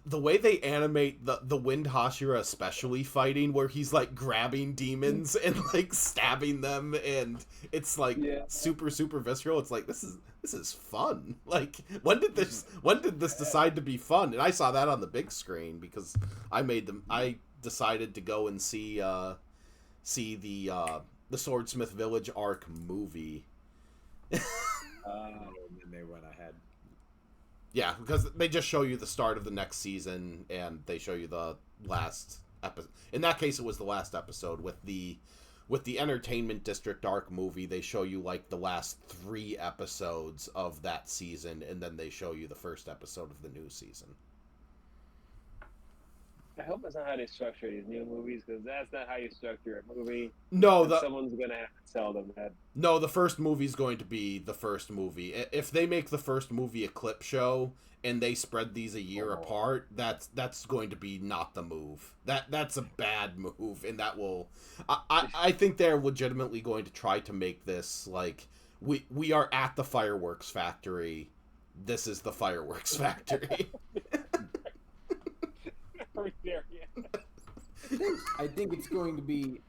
the way they animate the Wind Hashira especially fighting, where he's like grabbing demons and like stabbing them, and it's like super visceral. It's like this is fun. Like when did this decide to be fun? And I saw that on the big screen because I decided to go and see the Swordsmith Village arc movie. And then they went ahead. Yeah, because they just show you the start of the next season, and they show you the last episode. In that case, it was the last episode. With the Entertainment District arc movie, they show you like the last 3 episodes of that season, and then they show you the first episode of the new season. I hope that's not how they structure these new movies, because that's not how you structure a movie. No, And the someone's gonna have to tell them that. no, the first movie's going to be the first movie. If they make the first movie a clip show and they spread these a year apart, that's going to be not the move. That's a bad move, and that will. I think they're legitimately going to try to make this like we are at the fireworks factory. This is the fireworks factory. There, yeah. I think it's going to be,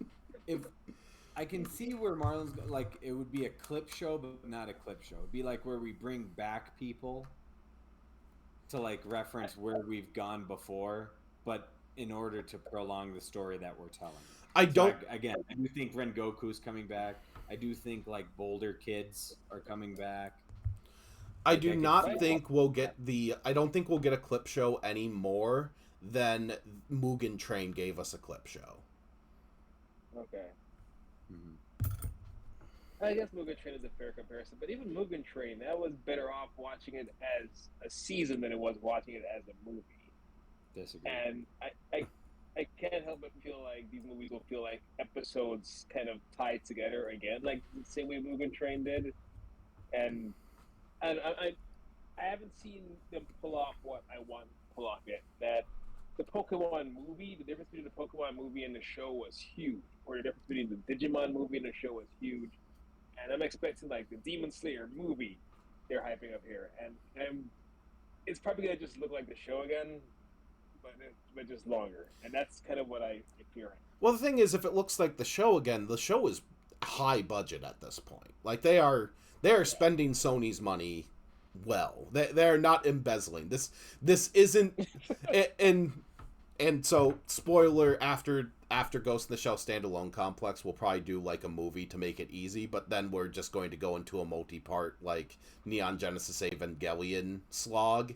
if I can see where Marlon's like, it would be a clip show, but not a clip show. It'd be like where we bring back people to like reference where we've gone before, but in order to prolong the story that we're telling. I So don't. again, I do think Rengoku's coming back. I do think like Boulder Kids are coming back. I Like do I can not see think we'll get the. I don't think we'll get a clip show any more than Mugen Train gave us a clip show. Okay. Mhm. I guess Mugen Train is a fair comparison, but even Mugen Train, that was better off watching it as a season than it was watching it as a movie. Disagree. And I can't help but feel like these movies will feel like episodes kind of tied together again, like the same way Mugen Train did. And I haven't seen them pull off what I want to pull off yet. That the Pokemon movie, the difference between the Pokemon movie and the show was huge, or the difference between the Digimon movie and the show was huge. And I'm expecting like the Demon Slayer movie they're hyping up here, and it's probably gonna just look like the show again, but just longer, and that's kind of what I'm hearing. Well, the thing is, if it looks like the show again, the show is high budget at this point. Like they are spending Sony's money well. They're not embezzling. This isn't and so spoiler after Ghost in the Shell standalone complex, we'll probably do like a movie to make it easy, but then we're just going to go into a multi-part like Neon Genesis Evangelion slog.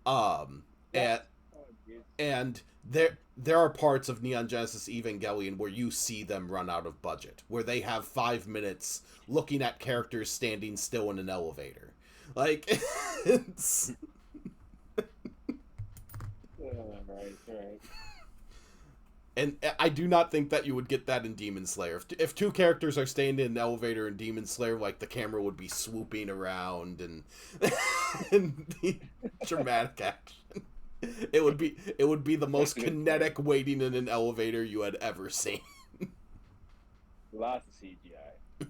And Oh, geez. and there are parts of Neon Genesis Evangelion where you see them run out of budget, where they have 5 minutes looking at characters standing still in an elevator. Like it's Right. and I do not think that you would get that in Demon Slayer. If two characters are standing in an elevator in Demon Slayer, like the camera would be swooping around and and the dramatic action. It would be the most That's a good kinetic waiting in an elevator you had ever seen. Lots of CGI.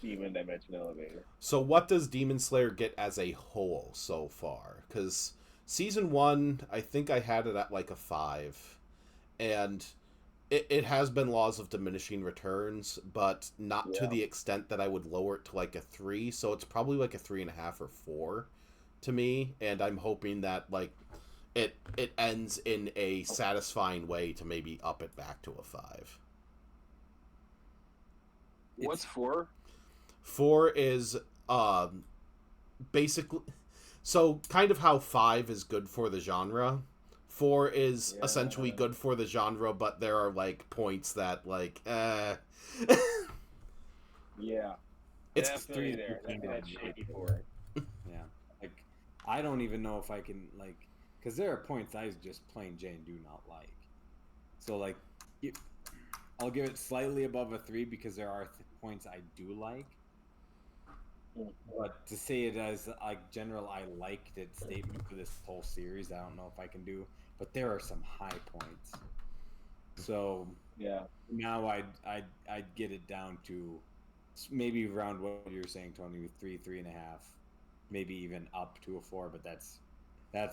Demon Dimension Elevator. So what does Demon Slayer get as a whole so far? Because season 1, I think I had it at like a 5. And it has been laws of diminishing returns, but not to Yeah. the extent that I would lower it to like a 3. So it's probably like a 3.5 or 4 to me. And I'm hoping that like it ends in a satisfying way to maybe up it back to a 5. What's 4? 4 is basically so kind of how 5 is good for the genre. 4 is Yeah. essentially good for the genre, but there are like points that like Yeah. it's Definitely there. That's shaky 4. Yeah, like I don't even know if I can like, because there are points I just plain Jane do not like. So like, I'll give it slightly above a 3 because there are points I do like. But to say it as like general, I liked it statement for this whole series, I don't know if I can do. But there are some high points. So Yeah. now I'd get it down to maybe around what you were saying, Tony, with 3.5, maybe even up to a 4. But that's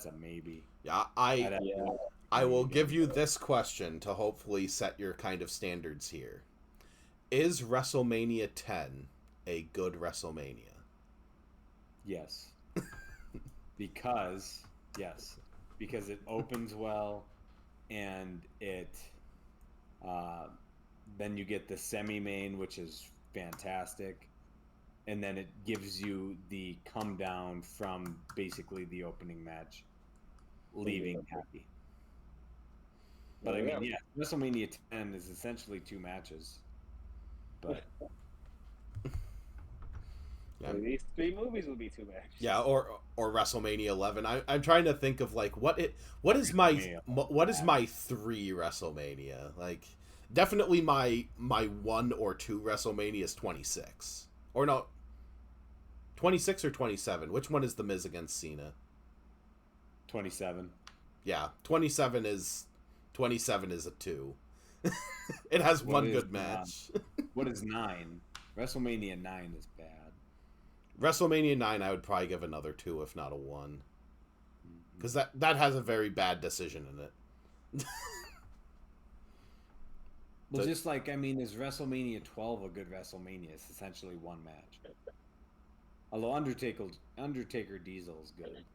a maybe. yeah, I'd have to Yeah. look at I will maybe give again. you this question to hopefully set your kind of standards here. Is WrestleMania 10 a good WrestleMania? Yes. Yes, because it opens well, and it then you get the semi-main, which is fantastic, and then it gives you the come down from basically the opening match, leaving happy. But I mean, yeah, WrestleMania 10 is essentially 2 matches, but Yeah. These 3 movies will be 2 matches. Yeah, or WrestleMania 11. I'm trying to think of like what is my 3 WrestleMania? Like definitely my 1 or 2 WrestleMania is 26. Or no, 26 or 27. Which one is The Miz against Cena? 27. Yeah, 27 is a 2. It has one good match. What is 9? WrestleMania 9 is bad. WrestleMania 9 I would probably give another 2 if not a 1. Because that has a very bad decision in it. Well, just like, I mean, is WrestleMania 12 a good WrestleMania? It's essentially one match. Although Undertaker Diesel is good.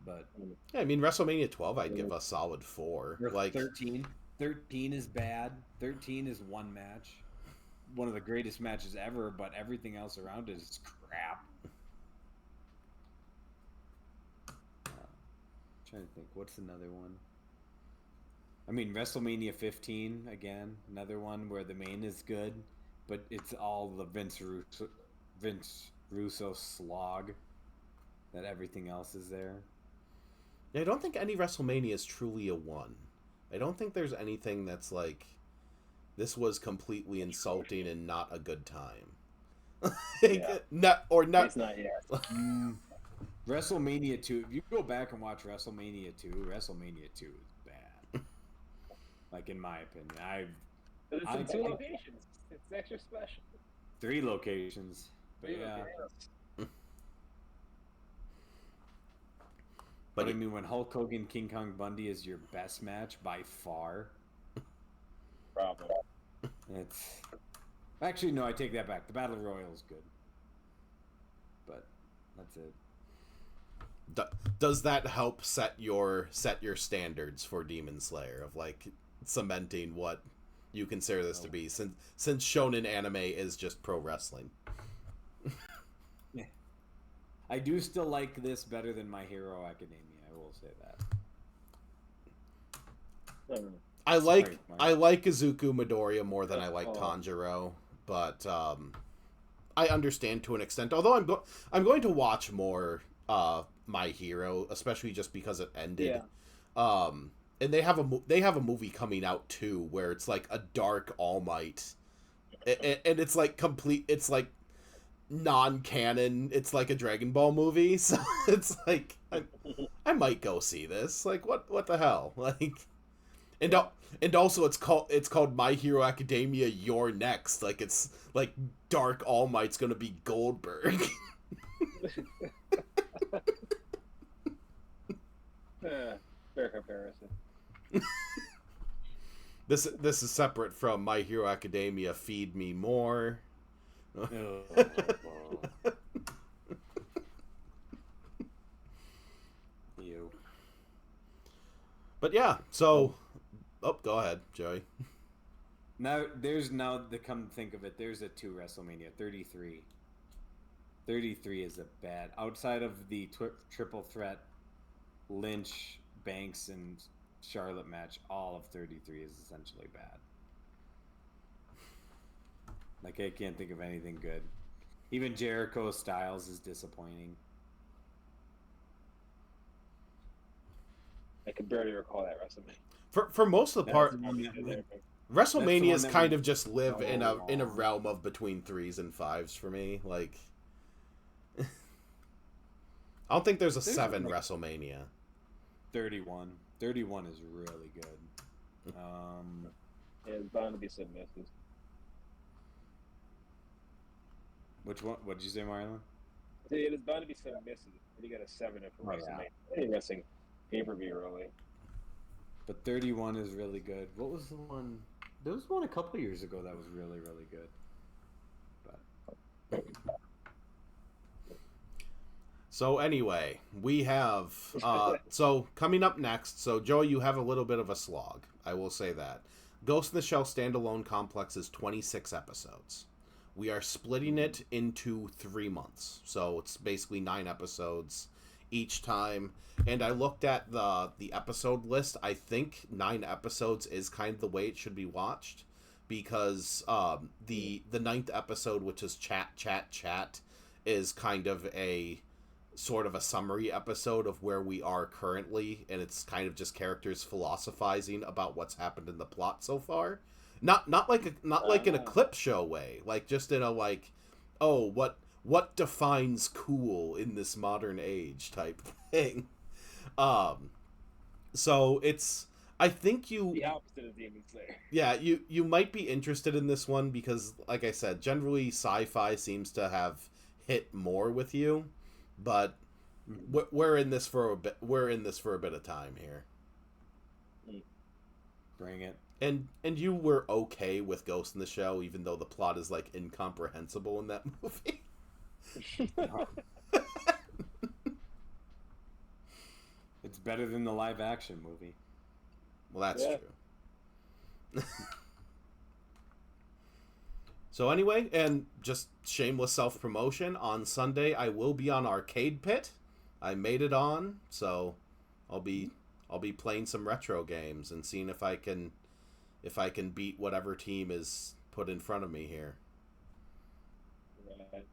But yeah, I mean, WrestleMania 12 I'd give a solid 4. Like 13 is bad. 13 is one match. One of the greatest matches ever, but everything else around it is crap. Trying to think, what's another one? I mean, WrestleMania 15 again, another one where the main is good, but it's all the Vince Russo slog. That everything else is there. I don't think any WrestleMania is truly a 1. I don't think there's anything that's like, this was completely insulting and not a good time. Not. It's not yet. WrestleMania 2, if you go back and watch WrestleMania 2 is bad. Like, in my opinion. But it's in 2 locations. It's extra special. 3 locations. But yeah. But I mean, when Hulk Hogan, King Kong Bundy is your best match by far. Problem. It's actually, no, I take that back. The Battle Royal is good, but that's it. Does that help set your standards for Demon Slayer of like cementing what you consider this to be, since shonen anime is just pro wrestling? Yeah, I do still like this better than My Hero Academia. I will say that. I like Izuku Midoriya more than I like Tanjiro, but I understand to an extent. Although I'm going to watch more My Hero, especially just because it ended. Yeah. And they have a movie coming out too, where it's like a dark All Might, and it's like complete. It's like non-canon. It's like a Dragon Ball movie, so it's like I might go see this. Like what the hell, like. And also it's called My Hero Academia You're Next. Like it's like Dark All Might's gonna be Goldberg. Fair comparison. This is separate from My Hero Academia Feed Me More. You. But yeah, so go ahead, Joey. Now to come think of it, there's a 2 WrestleMania 33. 33 is a bad, outside of the triple threat Lynch, Banks, and Charlotte match. All of 33 is essentially bad. Like, I can't think of anything good. Even Jericho Styles is disappointing. I can barely recall that WrestleMania. For most of the part, WrestleManias kind of just live in a realm of between 3s and 5s for me. Like, I don't think there's 7 WrestleMania. 31. 31 is really good. Yeah, it's bound to be some misses. Which one? What did you say, Marlon? It is bound to be some misses. You got a 7 for WrestleMania. Any wrestling pay-per-view, really. But 31 is really good. What was the one? There was one a couple years ago that was really, really good. But so anyway, we have so coming up next. So Joey, you have a little bit of a slog. I will say that. Ghost in the Shell standalone complex is 26 episodes. We are splitting it into 3 months, so it's basically 9 episodes each time. And I looked at the episode list. I think 9 episodes is kind of the way it should be watched, because the ninth episode, which is chat, is kind of a sort of a summary episode of where we are currently, and it's kind of just characters philosophizing about what's happened in the plot so far. Not like in a clip show way, like just in a like, oh, what defines cool in this modern age type thing. So it's, I think you, The opposite of Demon Slayer. yeah, you might be interested in this one because, like I said, generally sci-fi seems to have hit more with you, but we're in this for a bit. We're in this for a bit of time here. Bring it. And you were okay with Ghost in the Shell, even though the plot is like incomprehensible in that movie. It's better than the live action movie. Well, that's true. So anyway, and just shameless self-promotion, on Sunday I will be on Arcade Pit. I made it on, so I'll be playing some retro games and seeing if I can beat whatever team is put in front of me here. Right.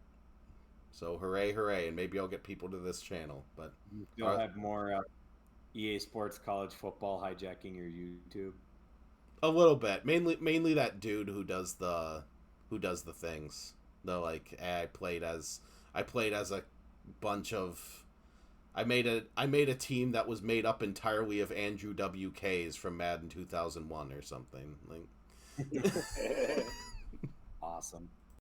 So hooray, and maybe I'll get people to this channel. But You'll have more EA Sports college football hijacking your YouTube. a little bit, mainly that dude who does the things. The like, I played as a bunch of. I made a team that was made up entirely of Andrew WKs from Madden 2001 or something. Like, Awesome.